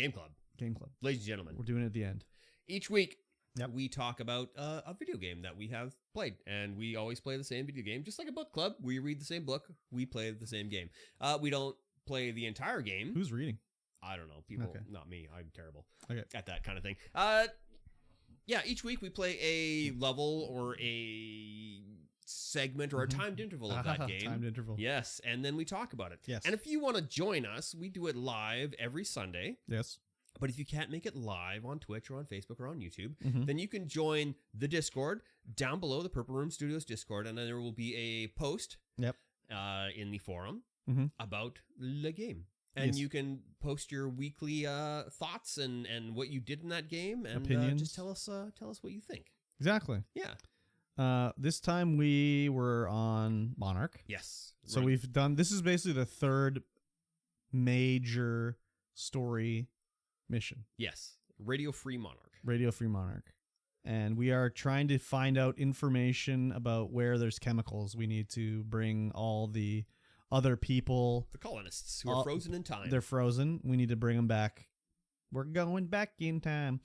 Game Club. Game Club. Ladies and gentlemen. We're doing it at the end. Each week, Yep. we talk about a video game that we have played. And we always play the same video game. Just like a book club. We read the same book. We play the same game. We don't play the entire game. Who's reading? I don't know. People, Okay. not me. I'm terrible Okay. at that kind of thing. Yeah, each week we play a level or a segment or a timed interval of that game. Timed interval. Yes, and then we talk about it. Yes. And if you want to join us, we do it live every Sunday. Yes. But if you can't make it live on Twitch or on Facebook or on YouTube, Mhm. then you can join the Discord down below, the Purple Room Studios Discord, and then there will be a post Yep. in the forum Mhm. about the game. And Yes. you can post your weekly thoughts and what you did in that game, and Opinions. just tell us what you think. Exactly. Yeah. This time we were on Monarch. Yes. So Right. we've done, this is basically the third major story mission, Yes. Radio Free Monarch. Radio Free Monarch. And we are trying to find out information about where there's chemicals. We need to bring all the other people. The colonists who are frozen in time. They're frozen. We need to bring them back. We're going back in time.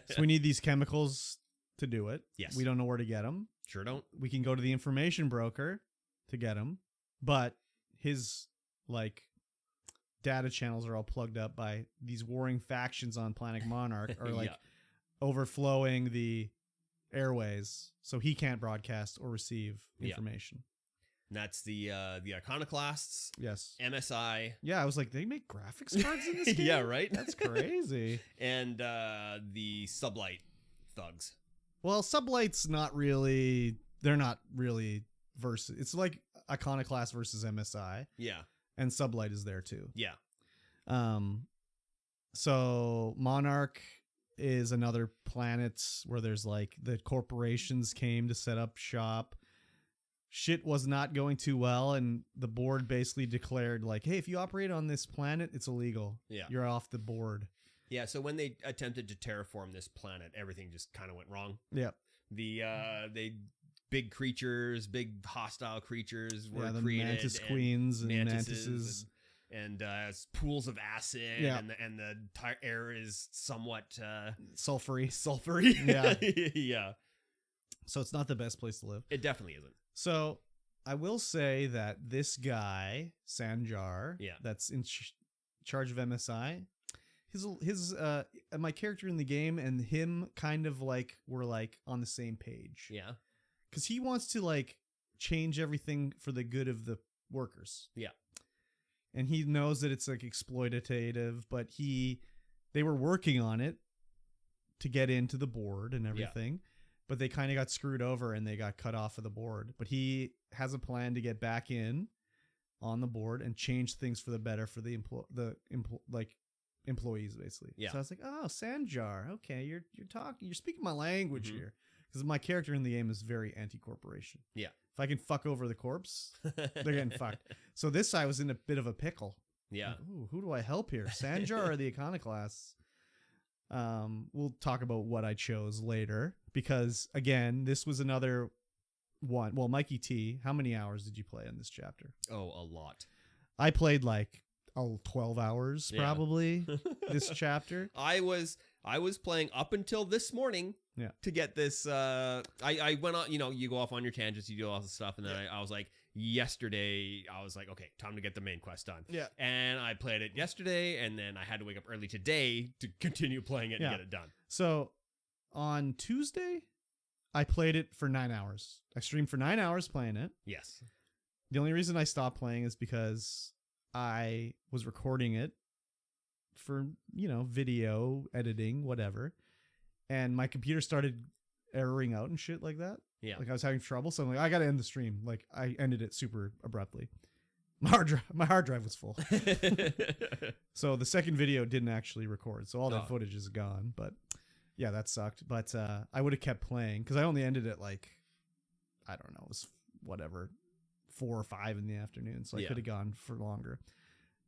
So we need these chemicals to do it. Yes. We don't know where to get them. Sure don't. We can go to the information broker to get them, but his like data channels are all plugged up by these warring factions on planet Monarch, or like Yeah. overflowing the airways, so he can't broadcast or receive Yeah. information. And that's the Iconoclasts, Yes. MSI, Yeah, I was like, they make graphics cards in this game? yeah, right. That's crazy. And the Sublight thugs. Well, Sublight's not really, they're not really versus, it's like Iconoclast versus MSI, Yeah, and Sublight is there too. yeah, So Monarch is another planet where there's like the corporations came to set up shop. Shit was not going too well, and the board basically declared like, hey, if you operate on this planet, it's illegal. Yeah. You're off the board. yeah. So when they attempted to terraform this planet, everything just kind of went wrong. Yep. They big creatures, big hostile creatures were Yeah, the created. mantis and queens and mantises mantises. and pools of acid. Yeah. And the air is somewhat Sulfury. sulfury. Yeah. Yeah. So it's not the best place to live. It definitely isn't. So I will say that this guy, Sanjar, Yeah. that's in charge of MSI, his my character in the game and him kind of like were like on the same page. Yeah. Because he wants to like change everything for the good of the workers. Yeah. And he knows that it's like exploitative, but they were working on it to get into the board and everything. But they kind of got screwed over and they got cut off of the board. But he has a plan to get back in on the board and change things for the better for the employees, basically. Yeah. So I was like, oh, Sanjar, okay, you're speaking my language Mhm. here, because my character in the game is very anti-corporation. Yeah. If I can fuck over the corpse, they're getting fucked. So this I was in a bit of a pickle. Yeah. Like, ooh, who do I help here, Sanjar or the Iconoclasts? We'll talk about what I chose later, because again, this was another one. Well, Mikey T, how many hours did you play in this chapter? Oh, a lot. I played like 12 hours Yeah. probably this chapter. I was playing up until this morning. Yeah. To get this, I went on. You go off on your tangents, you do all this stuff, and then I was like, yesterday, I was like, okay, time to get the main quest done. Yeah. And I played it yesterday, and then I had to wake up early today to continue playing it and Yeah. get it done. So on Tuesday, I played it for 9 hours. I streamed for 9 hours playing it. Yes. The only reason I stopped playing is because I was recording it for, video editing, whatever. And my computer started erroring out and shit like that. Yeah. Like I was having trouble. So I'm like, I got to end the stream. Like I ended it super abruptly. My hard drive was full. So the second video didn't actually record. So all that footage is gone. But yeah, that sucked. But I would have kept playing because I only ended it like, I don't know, it was whatever, 4 or 5 in the afternoon. So I could have gone for longer.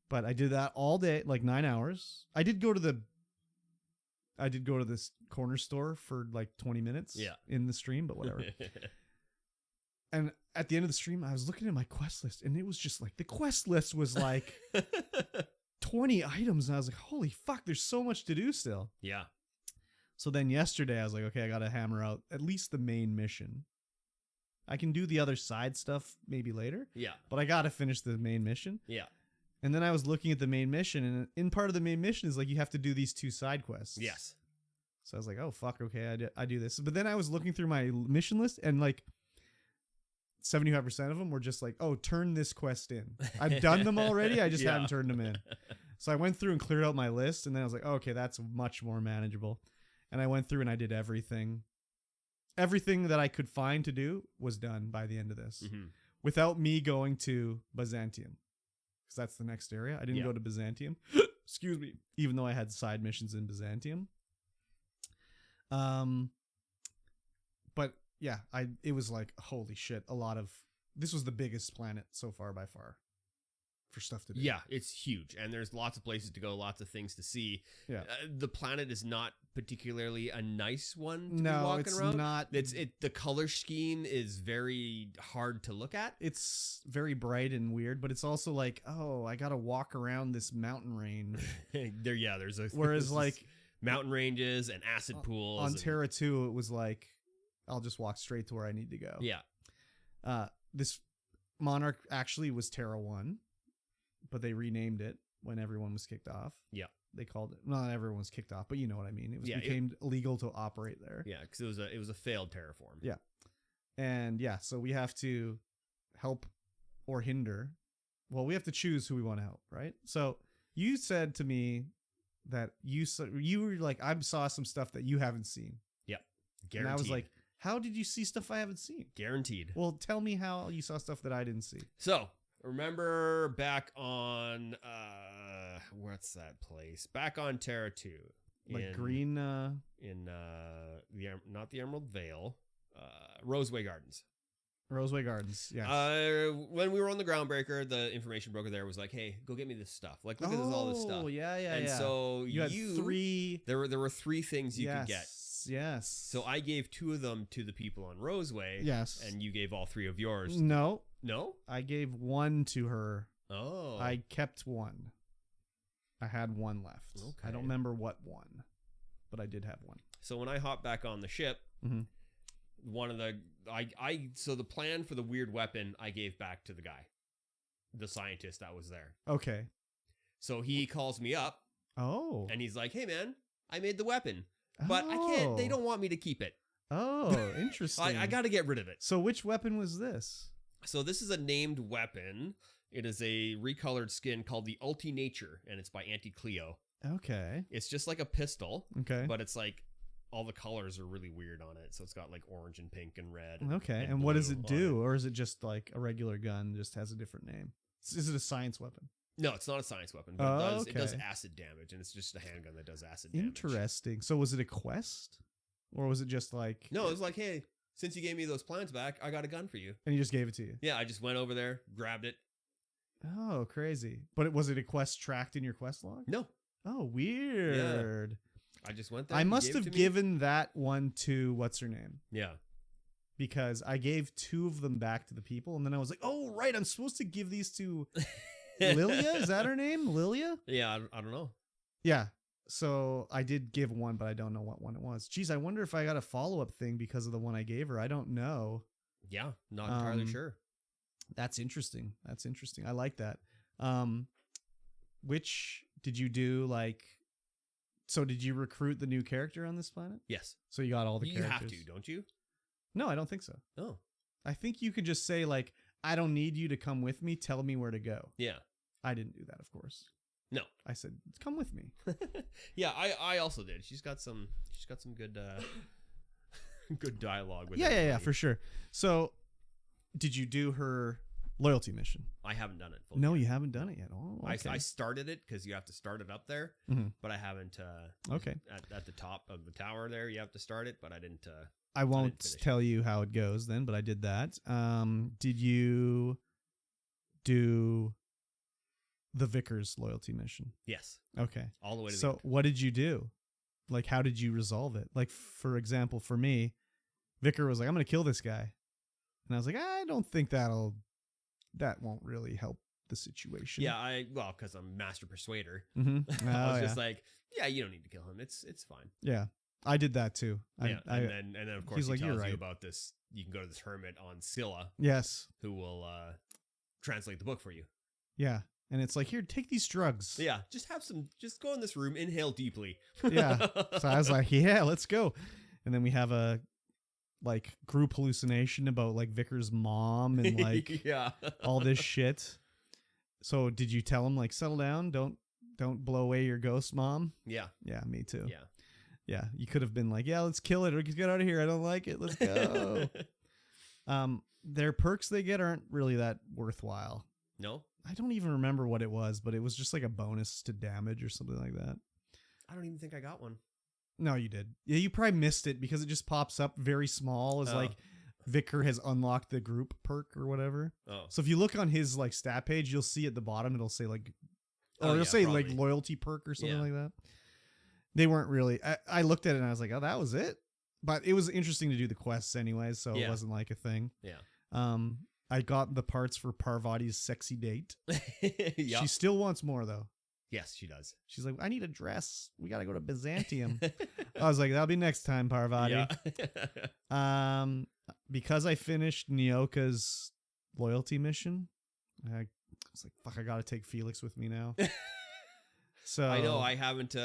But I did that all day, like 9 hours. I did go to this corner store for like 20 minutes in the stream, but whatever. And at the end of the stream, I was looking at my quest list, and it was just like, the quest list was like 20 items, and I was like, holy fuck, there's so much to do still. Yeah. So then yesterday I was like, okay, I got to hammer out at least the main mission. I can do the other side stuff maybe later. Yeah. But I got to finish the main mission. Yeah. And then I was looking at the main mission, and in part of the main mission is like you have to do these 2 side quests. Yes. So I was like, oh, fuck, okay, I do this. But then I was looking through my mission list, and like 75% of them were just like, oh, turn this quest in. I've done them already. I just haven't turned them in. So I went through and cleared out my list, and then I was like, oh, okay, that's much more manageable. And I went through and I did everything. Everything that I could find to do was done by the end of this, without me going to Byzantium. Because that's the next area. I didn't go to Byzantium. Excuse me. Even though I had side missions in Byzantium. But yeah, it was like, holy shit, this was the biggest planet so far by far for stuff to do. Yeah, it's huge. And there's lots of places to go, lots of things to see. Yeah. The planet is not particularly a nice one to be No, walking it's around. not. The color scheme is very hard to look at. It's very bright and weird, but it's also like, oh, I got to walk around this mountain range. There's a Whereas like mountain ranges and acid pools. On Terra 2, it was like, I'll just walk straight to where I need to go. Yeah. This Monarch actually was Terra 1, but they renamed it when everyone was kicked off. Yeah. They called it, not everyone was kicked off, but you know what I mean. It became illegal to operate there. Yeah, because it was a failed terraform. Yeah. And yeah, so we have to help or hinder. Well, we have to choose who we want to help, right? So you said to me that you were like, I saw some stuff that you haven't seen. Yeah. Guaranteed. And I was like, how did you see stuff I haven't seen? Guaranteed. Well, tell me how you saw stuff that I didn't see. So, remember back on, what's that place? Back on Terra 2. Like green? Not the Emerald Vale, Roseway Gardens. Roseway Gardens, yes. When we were on the Groundbreaker, the information broker there was like, hey, go get me this stuff. Like, look at all this stuff. Oh, yeah. And so you had 3. There were 3 things you could get. Yes. So I gave 2 of them to the people on Roseway. Yes. And you gave all 3 of yours. No. No? I gave 1 to her. Oh. I kept 1. I had 1 left. Okay. I don't remember what 1, but I did have 1. So when I hopped back on the ship, one of the so the plan for the weird weapon I gave back to the guy, the scientist that was there. Okay. So he calls me up. Oh. And he's like, "Hey man, I made the weapon, but I can't. They don't want me to keep it. Oh, interesting. I got to get rid of it." So which weapon was this? So this is a named weapon. It is a recolored skin called the Ulti Nature, and it's by Auntie Cleo. Okay. It's just like a pistol. Okay. But it's like all the colors are really weird on it. So it's got like orange and pink and red. Okay. And what does it do? Or is it just like a regular gun, just has a different name? Is it a science weapon? No, it's not a science weapon, but it does acid damage, and it's just a handgun that does acid damage. Interesting. So was it a quest? Or was it just like... No, it was like, hey, since you gave me those plants back, I got a gun for you. And you just gave it to you? Yeah, I just went over there, grabbed it. Oh, crazy. But was it a quest tracked in your quest log? No. Oh, weird. Yeah. I just went there. I must have given that one to what's her name? Yeah. Because I gave 2 of them back to the people, and then I was like, oh, right, I'm supposed to give these to Lilia? Is that her name? Lilia? Yeah, I don't know. Yeah. So I did give 1, but I don't know what one it was. Geez, I wonder if I got a follow-up thing because of the one I gave her. I don't know. Yeah, not entirely sure. That's interesting. That's interesting. I like that. Which did you do, like... So did you recruit the new character on this planet? Yes. So you got all the characters? You have to, don't you? No, I don't think so. Oh. I think you could just say, like, I don't need you to come with me. Tell me where to go. Yeah. I didn't do that, of course. No. I said, come with me. Yeah, I also did. She's got some good good dialogue with Yeah, for sure. So did you do her loyalty mission? I haven't done it fully. No, you haven't done it yet. Oh, okay. I started it because you have to start it up there, but I haven't. Okay. At the top of the tower there, you have to start it, but I didn't. I won't tell you how it goes then, but I did that. Did you do the Vickers loyalty mission? Yes. Okay. All the way to So what did you do? Like, how did you resolve it? Like, for example, for me, Vicar was like, I'm going to kill this guy. And I was like, I don't think that won't really help the situation. Yeah, because I'm master persuader. Mm-hmm. I was just like, yeah, you don't need to kill him. It's fine. Yeah, I did that too. And then of course he's he like, tells "You're you right." about this. You can go to this hermit on Scylla Yes. who will translate the book for you. Yeah. And it's like, here, take these drugs. Yeah, just go in this room, inhale deeply. Yeah. So I was like, yeah, let's go. And then we have a like group hallucination about like Vicar's mom and like yeah, all this shit. So did you tell him like, settle down, don't blow away your ghost, mom? Yeah. Yeah, me too. Yeah. Yeah, you could have been like, yeah, let's kill it or get out of here. I don't like it. Let's go. Their perks they get aren't really that worthwhile. No? I don't even remember what it was, but it was just like a bonus to damage or something like that. I don't even think I got one. No, you did. Yeah, you probably missed it because it just pops up very small as like Vicar has unlocked the group perk or whatever. Oh. So if you look on his like stat page, you'll see at the bottom it'll say like, or it'll yeah, say probably. like loyalty perk or something Yeah. like that. They weren't really. I looked at it and I was like, oh, that was it. But it was interesting to do the quests anyways, so it wasn't like a thing. Yeah. I got the parts for Parvati's sexy date. Yep. She still wants more though. Yes, she does. She's like, I need a dress. We got to go to Byzantium. I was like, that'll be next time, Parvati. Yeah. Because I finished Nyoka's loyalty mission, I was like, fuck, I got to take Felix with me now. So I know I haven't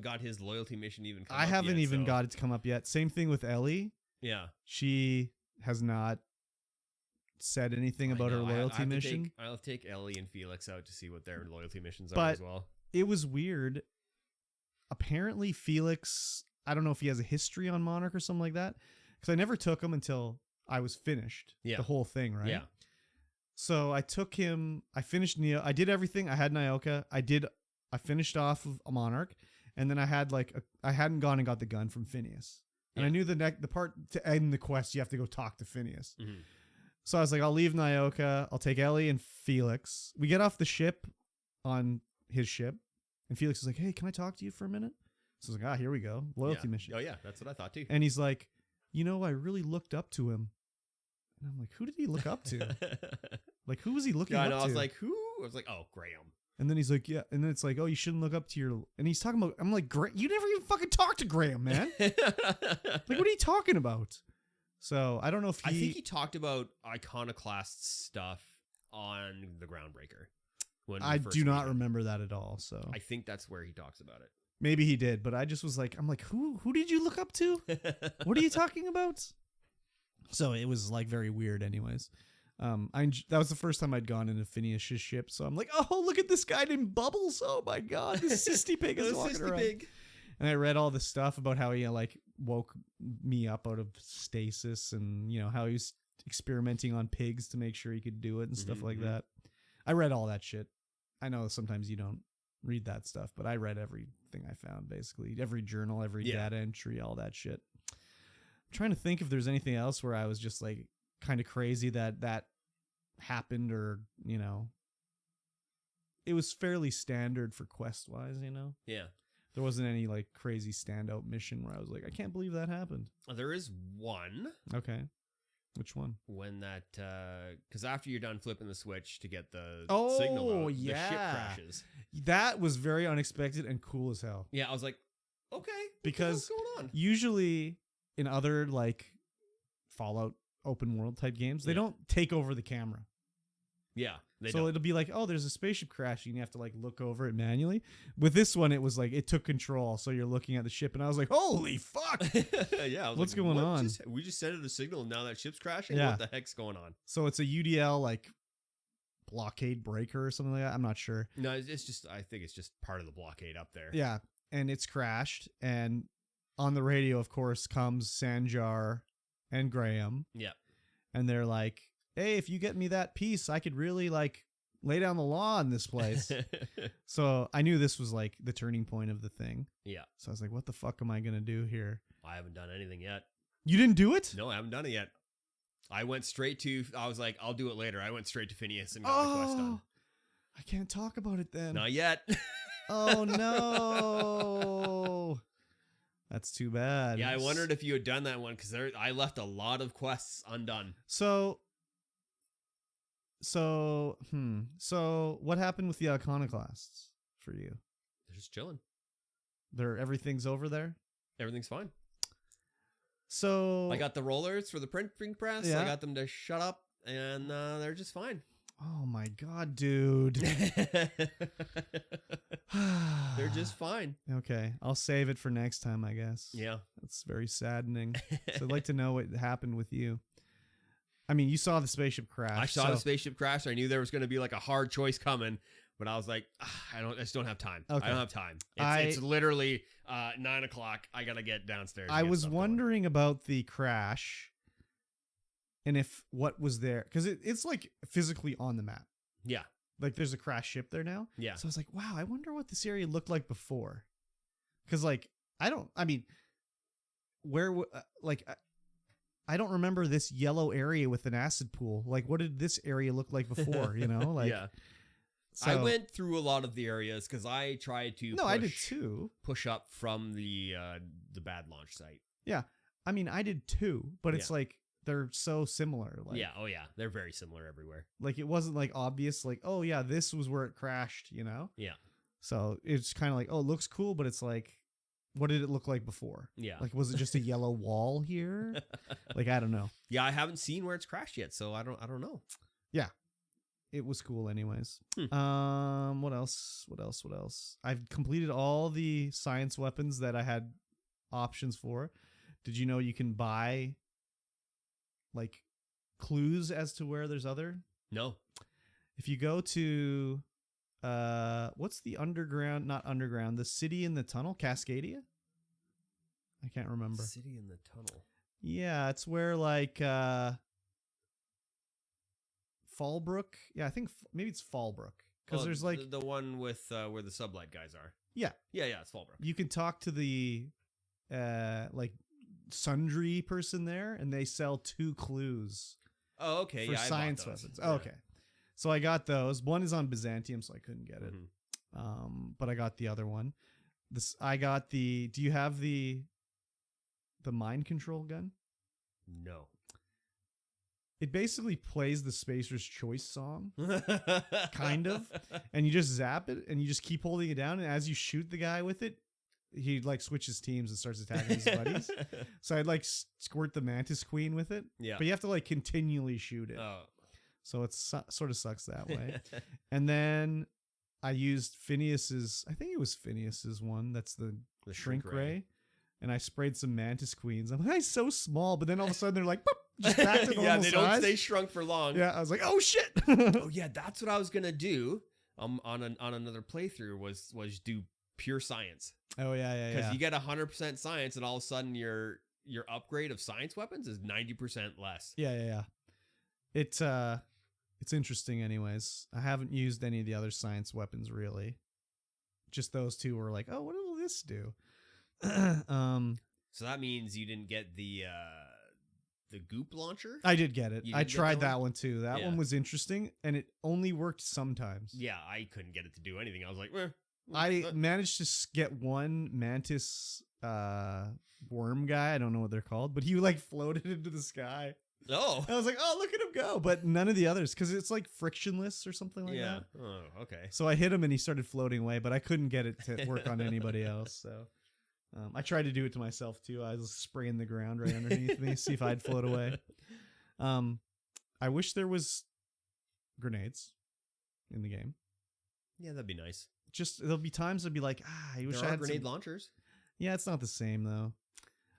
got his loyalty mission even come I up haven't yet, even so. got it to come up yet. Same thing with Ellie. Yeah. She has not said anything about her loyalty mission. I'll take Ellie and Felix out to see what their loyalty missions are But as well. it was weird. Apparently Felix, I don't know if he has a history on Monarch or something like that, because I never took him until I was finished. Yeah. The whole thing, right? Yeah. So I took him, I finished Neo, I did everything. I had Nyoka. I finished off of a Monarch, and then I had I hadn't gone and got the gun from Phineas. And I knew the part to end the quest, you have to go talk to Phineas. Mm-hmm. So I was like, I'll leave Nyoka. I'll take Ellie and Felix. We get off the ship on his ship, and Felix is like, hey, can I talk to you for a minute? So I was like, here we go. Loyalty mission. Oh, yeah, that's what I thought too. And he's like, I really looked up to him. And I'm like, who did he look up to? Like, who was he looking up to? I was like, who? I was like, oh, Graham. And then he's like, yeah. And then it's like, oh, you shouldn't look up to your... And he's talking about... I'm like, you never even fucking talked to Graham, man. Like, what are you talking about? So I don't know if I think he talked about iconoclast stuff on the Groundbreaker. I do not remember that at all. So I think that's where he talks about it. Maybe he did, but I just was like, I'm like, who did you look up to? What are you talking about? So it was like very weird anyways. That was the first time I'd gone into Phineas's ship. So I'm like, oh, look at this guy named Bubbles. Oh my God. This Sisty Pig is walking around. Pig. And I read all this stuff about how he like woke me up out of stasis and how he was experimenting on pigs to make sure he could do it and stuff like that. I read all that shit. I know sometimes you don't read that stuff, but I read everything I found, basically. Every journal, every data entry, all that shit. I'm trying to think if there's anything else where I was just like kind of crazy that happened or, it was fairly standard for quest-wise, Yeah. There wasn't any like crazy standout mission where I was like, I can't believe that happened. There is one. Okay. Which one? When that, because after you're done flipping the switch to get the Oh, signal out, yeah. the ship crashes. That was very unexpected and cool as hell. Yeah, I was like, okay, because what's going on? Usually in other like Fallout open world type games, they don't take over the camera. Yeah, so it'll be like, oh, there's a spaceship crashing. You have to like look over it manually. With this one, it was like it took control. So you're looking at the ship, and I was like, holy fuck! Yeah, I was what's like, going on? We just sent it a signal, and now that ship's crashing. Yeah. What the heck's going on? So it's a UDL like blockade breaker or something like that. I'm not sure. No, it's just I think it's just part of the blockade up there. Yeah, and it's crashed, and on the radio, of course, comes Sanjar and Graham. Yeah, and they're like, hey, if you get me that piece, I could really like lay down the law in this place. So I knew this was like the turning point of the thing. Yeah. So I was like, what the fuck am I going to do here? I haven't done anything yet. You didn't do it? No, I haven't done it yet. I went straight to, I was like, I'll do it later. I went straight to Phineas and got the quest done. I can't talk about it then. Not yet. Oh, no. That's too bad. Yeah, I wondered if you had done that one because I left a lot of quests undone. So So what happened with the iconoclasts for you? They're just chilling. Everything's over there. Everything's fine. So I got the rollers for the printing press. Yeah. I got them to shut up, and they're just fine. Oh my god, dude. They're just fine. Okay, I'll save it for next time, I guess. Yeah. That's very saddening. So I'd like to know what happened with you. I mean, you saw the spaceship crash. I saw the spaceship crash. I knew there was going to be like a hard choice coming, but I was like, I just don't have time. Okay. I don't have time. It's literally 9 o'clock. I got to get downstairs. I was wondering about the crash and if what was there, because it's like physically on the map. Yeah. Like there's a crash ship there now. Yeah. So I was like, wow, I wonder what this area looked like before. Because like, I don't remember this yellow area with an acid pool. Like, what did this area look like before? You know, like, yeah. So, I went through a lot of the areas because I tried to. I did too. Push up from the bad launch site. Yeah, I mean, I did too, but it's like they're so similar. Like, yeah. Oh yeah, they're very similar everywhere. Like it wasn't like obvious. Like, oh yeah, this was where it crashed. You know. Yeah. So it's kind of like, oh, it looks cool, but it's like, what did it look like before? Yeah. Like, was it just a yellow wall here? Like, I don't know. Yeah, I haven't seen where it's crashed yet, so I don't know. Yeah. It was cool anyways. What else? I've completed all the science weapons that I had options for. Did you know you can buy like clues as to where there's other? No. If you go to what's the the city in the tunnel, Cascadia? I can't remember. City in the tunnel. Yeah, it's where like Fallbrook. Yeah, I think maybe it's Fallbrook because there's like the one with where the sublight guys are. Yeah, it's Fallbrook. You can talk to the like sundry person there, and they sell 2 clues. Oh, okay. For science weapons. Oh, okay, so I got those. One is on Byzantium, so I couldn't get it. But I got the other one. I got the. Do you have the mind control gun? No. It basically plays the Spacer's Choice song, kind of, and you just zap it, and you just keep holding it down, and as you shoot the guy with it, he like switches teams and starts attacking his buddies. So I'd like squirt the Mantis Queen with it, but you have to like continually shoot it. Oh. So it sort of sucks that way. And then I used Phineas's, I think it was Phineas's one, that's the shrink ray. And I sprayed some Mantis Queens. I'm like, so small, but then all of a sudden they're like, boop, just back to normal they size. don't stay shrunk for long. Yeah, I was like, oh shit. Oh yeah, that's what I was gonna do. On another playthrough was do pure science. Oh yeah. Because you get 100% science, and all of a sudden your upgrade of science weapons is 90% less. Yeah. It's interesting, anyways. I haven't used any of the other science weapons really. Just those 2 were like, oh, what will this do? So that means you didn't get the goop launcher? I did get it. I tried that one too. That Yeah. one was interesting, and it only worked sometimes. Yeah, I couldn't get it to do anything. I was like, I managed to get one mantis worm guy. I don't know what they're called, but he like floated into the sky. Oh. I was like, oh, look at him go. But none of the others, because it's like frictionless or something like that. Oh, okay. So I hit him and he started floating away, but I couldn't get it to work on anybody else. So I tried to do it to myself too. I was spraying the ground right underneath me, see if I'd float away. I wish there was grenades in the game. Yeah, that'd be nice. Just there'll be times I'd be like, I wish I had grenade launchers. Yeah, it's not the same though.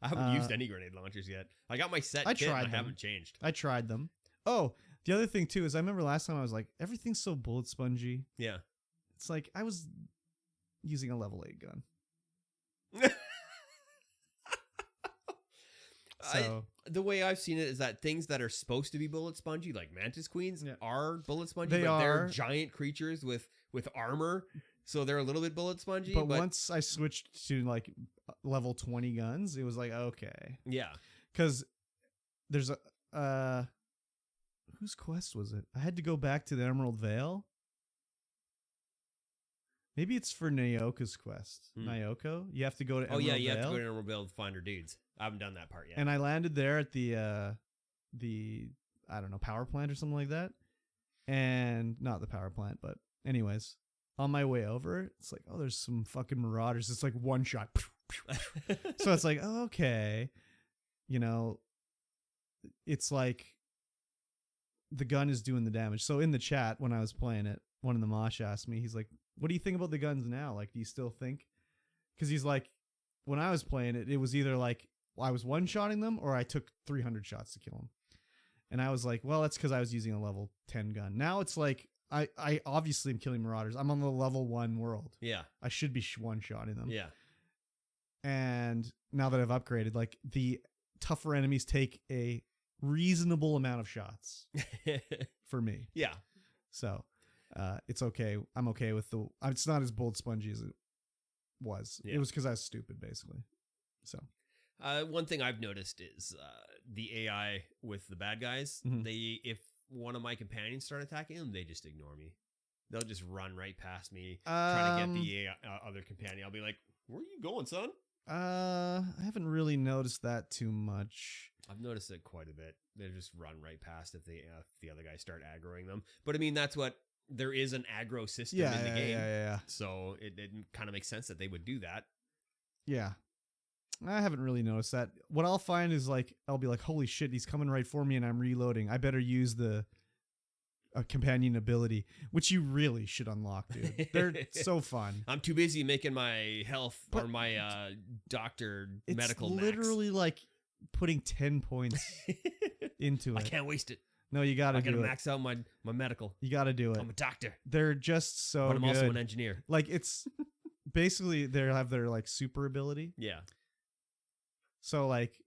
I haven't used any grenade launchers yet. I got my set kit and I haven't changed. I tried them. Oh, the other thing too is I remember last time I was like, everything's so bullet spongy. Yeah. It's like I was using a level 8 gun. So the way I've seen it is that things that are supposed to be bullet spongy, like Mantis Queens, are bullet spongy. They're giant creatures with armor, so they're a little bit bullet spongy. But once I switched to like level 20 guns, it was like, okay. Yeah. Because there's a whose quest was it? I had to go back to the Emerald Vale. Maybe it's for Nyoko's quest. Nyoko? You have to go to Emerald Vale. You have to go to Emerald Vale to find her dudes. I haven't done that part yet. And I landed there at the I don't know, power plant or something like that. and not the power plant, but anyways, on my way over, it's like, oh, there's some fucking marauders. It's like one shot. So it's like, oh, okay, you know, it's like the gun is doing the damage. So in the chat when I was playing it, one of the Mosh asked me, he's like, what do you think about the guns now? Like, do you still think? Because he's like, when I was playing it, it was either like I was one-shotting them or I took 300 shots to kill them. And I was like, well, that's because I was using a level 10 gun. Now it's like, I obviously am killing marauders. I'm on the level 1 world. Yeah. I should be one-shotting them. Yeah. And now that I've upgraded, like, the tougher enemies take a reasonable amount of shots for me. Yeah. So it's okay. I'm okay with it's not as bullet spongy as it was. Yeah. It was because I was stupid, basically. So one thing I've noticed is the AI with the bad guys. Mhm. If one of my companions start attacking them, they just ignore me. They'll just run right past me, trying to get the other companion. I'll be like, "Where are you going, son?" I haven't really noticed that too much. I've noticed it quite a bit. They just run right past if the other guys start aggroing them. But I mean, that's what there is an aggro system in the game. Yeah. So it kind of makes sense that they would do that. Yeah. I haven't really noticed that. What I'll find is like, I'll be like, holy shit, he's coming right for me and I'm reloading. I better use the companion ability, which you really should unlock, dude. They're so fun. I'm too busy making my health or But my doctor It's medical literally like putting 10 points into I it. can't waste it. No, you got I to gotta do it. max out my medical. You got to do it. I'm a doctor, They're just so but I'm good. also an engineer. Like, it's basically they have their like super ability. Yeah. So like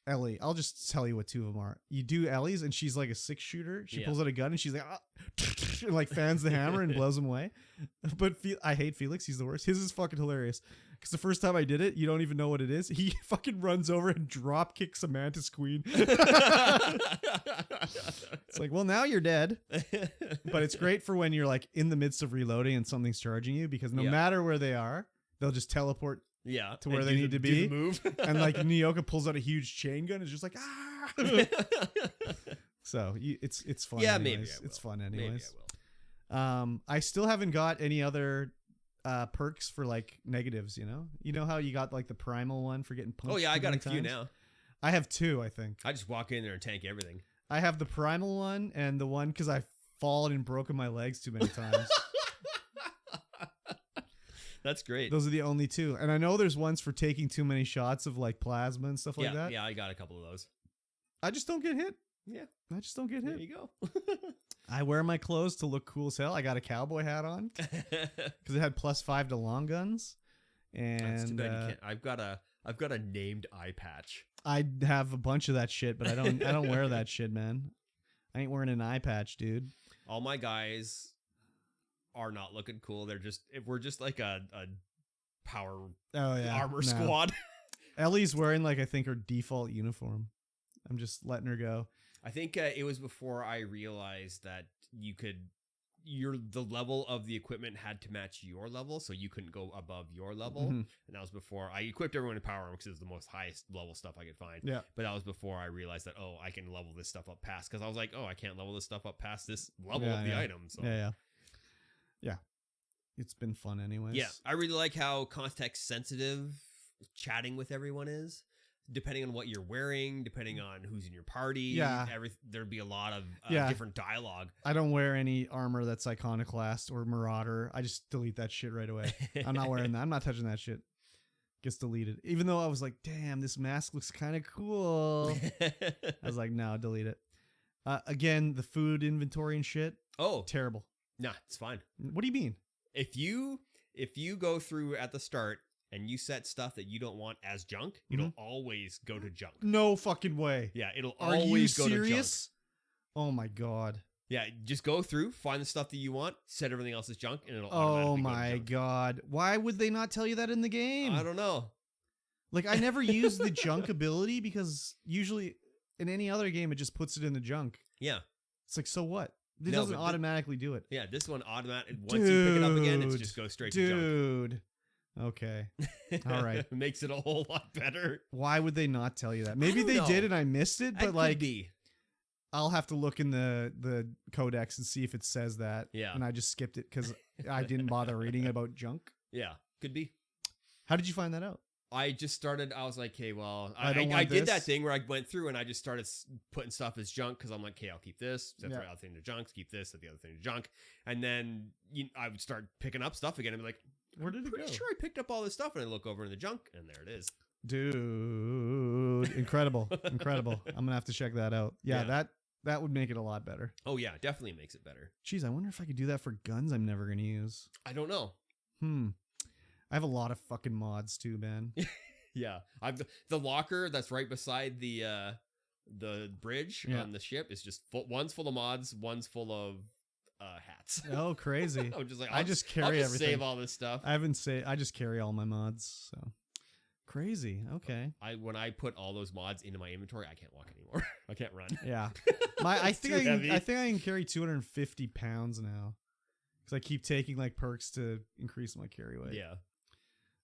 Ellie, I'll just tell you what two of them are. You do Ellie's and she's like a 6-shooter. She pulls out a gun and she's like, and like fans the hammer and blows him away. But I hate Felix. He's the worst. His is fucking hilarious. Because the first time I did it, you don't even know what it is. He fucking runs over and drop kicks a mantis queen. It's like, well, now you're dead. But it's great for when you're like in the midst of reloading and something's charging you, because no matter where they are, they'll just teleport to where they need to be. Move. And like Nyoka pulls out a huge chain gun and is just like, ah. So it's fun. Yeah, anyways. maybe I will. It's fun anyways. Maybe I will. I still haven't got any other perks for like negatives. You know how you got like the primal one for getting punched. Oh yeah, I got a few times? now. I have 2, I think. I just walk in there and tank everything. I have the primal one and the one because I've fallen and broken my legs too many times. That's great. Those are the only 2. And I know there's ones for taking too many shots of like plasma and stuff like that. Yeah, I got a couple of those. I just don't get hit. Yeah. I just don't get hit. There you go. I wear my clothes to look cool as hell. I got a cowboy hat on because it had +5 to long guns. And That's too bad you can't. I've got a named eye patch. I have a bunch of that shit, but I don't wear that shit, man. I ain't wearing an eye patch, dude. All my guys are not looking cool. We're just like a power armor squad. Ellie's wearing like I think her default uniform. I'm just letting her go. I think it was before I realized that the level of the equipment had to match your level, so you couldn't go above your level. Mm-hmm. And that was before I equipped everyone in power armor because it was the most highest level stuff I could find. Yeah. But that was before I realized that, I can level this stuff up past, because I was like, I can't level this stuff up past this level of the item. So Yeah. It's been fun anyways. yeah, I really like how context sensitive chatting with everyone is. Depending on what you're wearing, depending on who's in your party, there'd be a lot of different dialogue. I don't wear any armor that's iconoclast or marauder. I just delete that shit right away. I'm not wearing that. I'm not touching that shit. Gets deleted. Even though I was like, damn, this mask looks kind of cool. I was like, no, delete it. Again, the food inventory and shit. Oh, terrible. Nah, it's fine. What do you mean? If you go through at the start and you set stuff that you don't want as junk, it'll always go to junk. No fucking way. Yeah, it'll Are always you go serious? to junk. Oh my god. Yeah, just go through, find the stuff that you want, set everything else as junk, and it'll Oh automatically my go to junk. god. Why would they not tell you that in the game? I don't know. Like, I never use the junk ability because usually in any other game it just puts it in the junk. Yeah. It's like, so what? It doesn't automatically do it. Yeah, this one automatic. Once you pick it up again, it just goes straight to junk. Dude. Okay. All right. It makes it a whole lot better. Why would they not tell you that? Maybe they did and I missed it, but That like could be. I'll have to look in the codex and see if it says that. Yeah. And I just skipped it because I didn't bother reading about junk. Yeah, could be. How did you find that out? I just started, I was like, okay, well, I did that thing where I went through and I just started putting stuff as junk because I'm like, okay, I'll keep this, set the other thing to junk, keep this, set the other thing to junk. And then I would start picking up stuff again and be like, where did it go? Pretty sure I picked up all this stuff, and I look over in the junk and there it is. Dude, incredible. Incredible. I'm going to have to check that out. Yeah, that would make it a lot better. Oh, yeah, definitely makes it better. Jeez, I wonder if I could do that for guns I'm never going to use. I don't know. I have a lot of fucking mods too, man. Yeah. The locker that's right beside the bridge on the ship is just full. One's full of mods, one's full of hats. Oh, crazy. I'm just like, I just carry everything. Save all this stuff. I just carry all my mods, so crazy. Okay. When I put all those mods into my inventory, I can't walk anymore. I can't run. Yeah. I think I can carry 250 pounds now. Because I keep taking like perks to increase my carry weight. Yeah.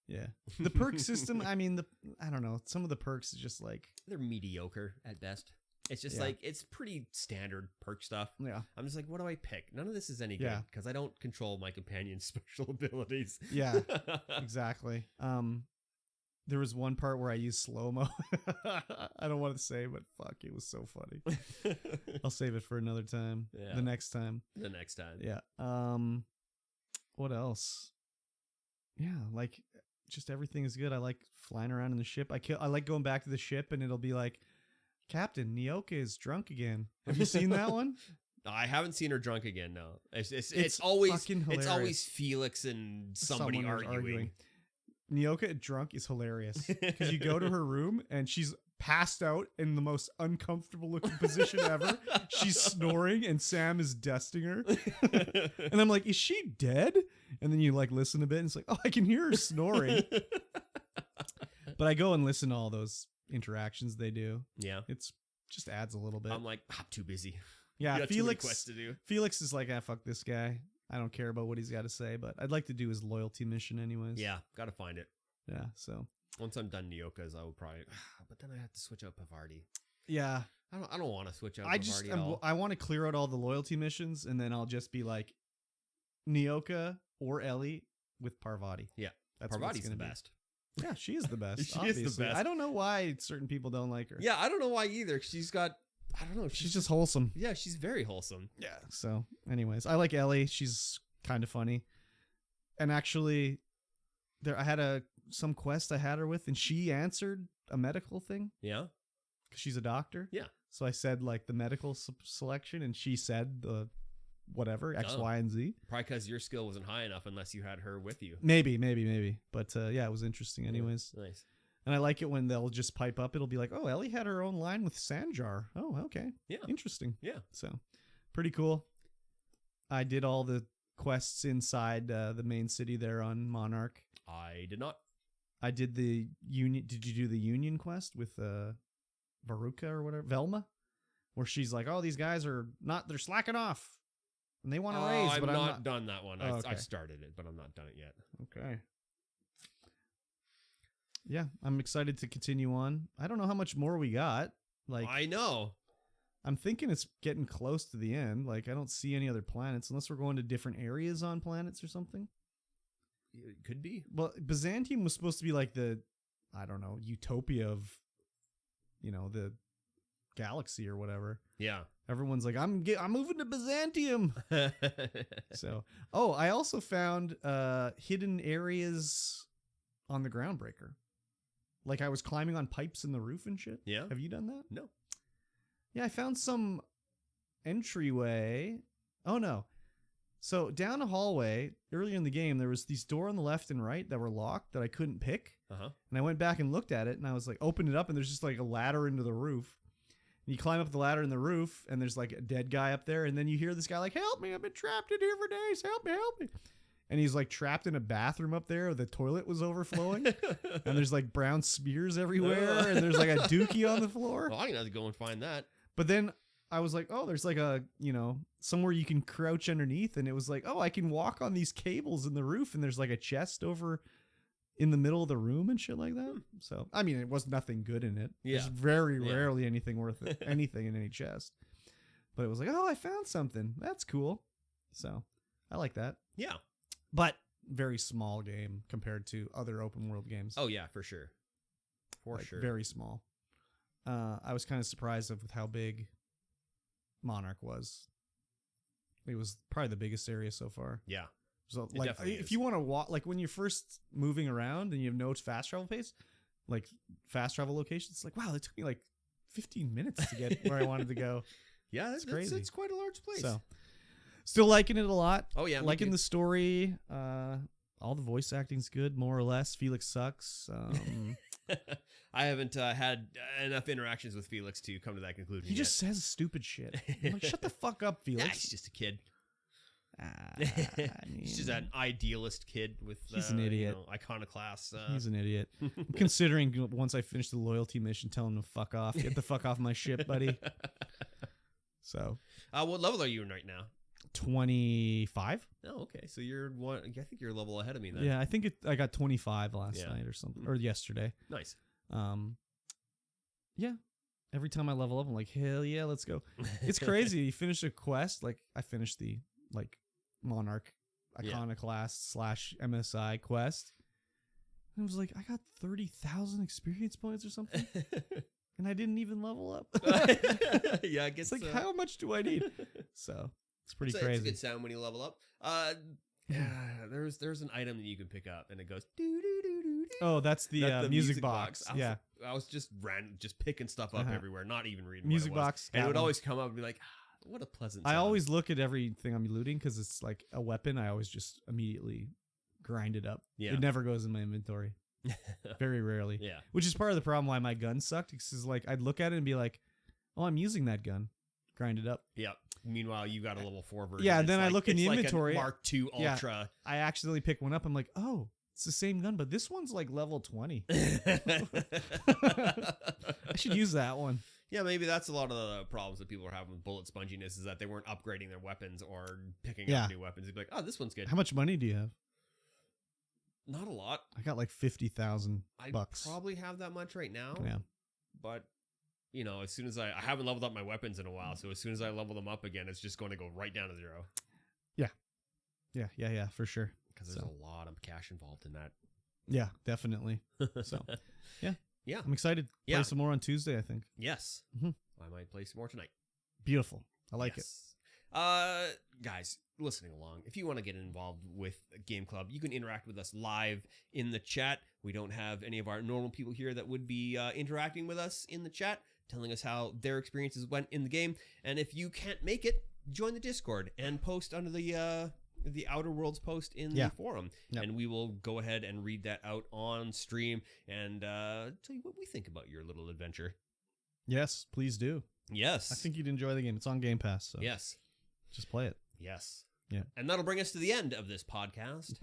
Yeah. The perk system, I mean, I don't know. Some of the perks is just like... They're mediocre at best. It's just like, it's pretty standard perk stuff. Yeah. I'm just like, what do I pick? None of this is any good because I don't control my companion's special abilities. Yeah, exactly. There was one part where I used slow-mo. I don't want to say, but fuck, it was so funny. I'll save it for another time. Yeah. The next time. Yeah. What else? Yeah, like just everything is good. I like flying around in the ship. I like going back to the ship and it'll be like, Captain, Nyoka is drunk again. Have you seen that one? No, I haven't seen her drunk again. No, it's always fucking hilarious. It's always Felix and somebody arguing. Nyoka drunk is hilarious because you go to her room and she's passed out in the most uncomfortable looking position ever. She's snoring and Sam is dusting her. And I'm like, is she dead? And then you like listen a bit and it's like, oh, I can hear her snoring. But I go and listen to all those interactions they do. Yeah. It's just adds a little bit. I'm like, I'm too busy. Yeah. Quests to do. Felix is like, fuck this guy. I don't care about what he's got to say, but I'd like to do his loyalty mission anyways. Yeah. Got to find it. Yeah. So once I'm done Nyoka's, I will probably, but then I have to switch out Pavardi. Yeah. I don't want to switch out Pavardi at all. I want to clear out all the loyalty missions and then I'll just be like Nyoka or Ellie with Parvati. Yeah. That's Parvati's the best. Yeah, she is the best. She obviously. is the best. I don't know why certain people don't like her. Yeah, I don't know why either. She's got, I don't know. She's just wholesome. Yeah, she's very wholesome. Yeah. So, anyways, I like Ellie. She's kind of funny. And actually, I had some quest I had her with, and she answered a medical thing. Yeah. Because she's a doctor. Yeah. So I said like the medical selection, and she said the whatever X, Y, and Z. Probably because your skill wasn't high enough unless you had her with you. Maybe. But yeah, it was interesting anyways. Yeah, nice. And I like it when they'll just pipe up. It'll be like, oh, Ellie had her own line with Sanjar. Oh, okay. Yeah. Interesting. Yeah. So pretty cool. I did all the quests inside the main city there on Monarch. I did not. I did the Union. Did you do the Union quest with Veruca or whatever? Velma? Where she's like, oh, these guys they're slacking off. And they want to raise, but I'm not done that one. Oh, okay. I started it, but I'm not done it yet. Okay. Yeah, I'm excited to continue on. I don't know how much more we got. Like I know. I'm thinking it's getting close to the end. Like I don't see any other planets unless we're going to different areas on planets or something. It could be. Well, Byzantium was supposed to be like the, I don't know, utopia of, the galaxy or whatever. Yeah. Everyone's like, I'm moving to Byzantium. So, I also found hidden areas on the Groundbreaker. Like I was climbing on pipes in the roof and shit. Yeah. Have you done that? No. Yeah, I found some entryway. Oh no. So down a hallway earlier in the game, there was these doors on the left and right that were locked that I couldn't pick. Uh-huh. And I went back and looked at it and I was like, opened it up and there's just like a ladder into the roof. And you climb up the ladder in the roof and there's like a dead guy up there. And then you hear this guy like, help me, I've been trapped in here for days. Help me. And he's like trapped in a bathroom up there. The toilet was overflowing. And there's like brown smears everywhere. And there's like a dookie on the floor. Well, I'm going to have to go and find that. But then I was like, oh, there's like a, somewhere you can crouch underneath. And it was like, oh, I can walk on these cables in the roof. And there's like a chest over in the middle of the room and shit like that. So, I mean, it was nothing good in it. Yeah. There's very rarely anything worth it, anything in any chest. but it was like, oh, I found something. That's cool. So I like that. Yeah. But very small game compared to other open world games. Oh yeah, for sure. For sure. Very small. I was kind of surprised with how big Monarch was. It was probably the biggest area so far. Yeah. So like if you want to walk, like when you're first moving around and you have no fast travel pace, like fast travel locations, it's like, wow, it took me like 15 minutes to get where I wanted to go. Yeah, that's crazy. It's quite a large place. So still liking it a lot. Oh yeah. Liking the story. All the voice acting's good, more or less. Felix sucks. I haven't had enough interactions with Felix to come to that conclusion. He just says stupid shit. I'm like, shut the fuck up, Felix. Nah, he's just a kid. He's just an idealist kid with. He's an idiot. Iconoclast. He's an idiot. I'm considering once I finish the loyalty mission, telling him to fuck off. Get the fuck off my ship, buddy. So. What level are you in right now? 25. Oh, okay. So you're one. I think you're a level ahead of me then. Yeah, I think I got 25 last night or something, or yesterday. Nice. Yeah. Every time I level up, I'm like, hell yeah, let's go. It's crazy. You finish a quest, like I finished the Monarch Iconoclast / MSI quest. And I was like, I got 30,000 experience points or something, and I didn't even level up. Yeah, I guess it's like, how much do I need? So. It's pretty crazy. It's a good sound when you level up. There's an item that you can pick up, and it goes doo doo doo doo. Oh, that's the music box. I was just picking stuff up everywhere, not even reading music box, and it would always come up and be like, what a pleasant sound. I always look at everything I'm looting because it's like a weapon. I always just immediately grind it up. Yeah, it never goes in my inventory. Very rarely. Yeah, which is part of the problem why my gun sucked. Because like I'd look at it and be like, oh, I'm using that gun. Grind it up. Yep. Meanwhile, you got a level 4 version. Yeah, and then I look in the inventory. Like Mark II Ultra. Yeah, I accidentally pick one up. I'm like, oh, it's the same gun, but this one's like level 20. I should use that one. Yeah, maybe that's a lot of the problems that people are having with bullet sponginess is that they weren't upgrading their weapons or picking up new weapons. They'd be like, oh, this one's good. How much money do you have? Not a lot. I got like $50,000. I probably have that much right now. Yeah. But as soon as I haven't leveled up my weapons in a while, so as soon as I level them up again, it's just going to go right down to 0. Yeah, for sure. Because there's a lot of cash involved in that. Yeah, definitely. So, yeah, I'm excited. Play some more on Tuesday, I think. Yes, I might play some more tonight. Beautiful. I like it. Guys, listening along, if you want to get involved with Game Club, you can interact with us live in the chat. We don't have any of our normal people here that would be interacting with us in the chat, telling us how their experiences went in the game. And if you can't make it, join the Discord and post under the Outer Worlds post in the forum. Yep. And we will go ahead and read that out on stream and tell you what we think about your little adventure. Yes, please do. Yes. I think you'd enjoy the game. It's on Game Pass. So yes. Just play it. Yes. Yeah. And that'll bring us to the end of this podcast,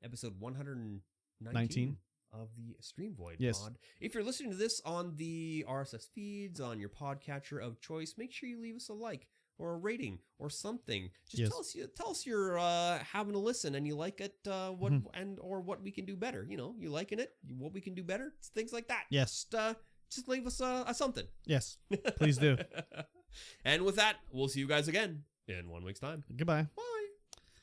episode 119 of the Stream Void pod. If you're listening to this on the RSS feeds, on your podcatcher of choice, make sure you leave us a like or a rating or something. Just tell us you're having a listen and you like it, or what we can do better. You liking it, what we can do better, things like that. Yes. Just leave us a something. Yes, please do. And with that, we'll see you guys again in 1 week's time. Goodbye. Bye.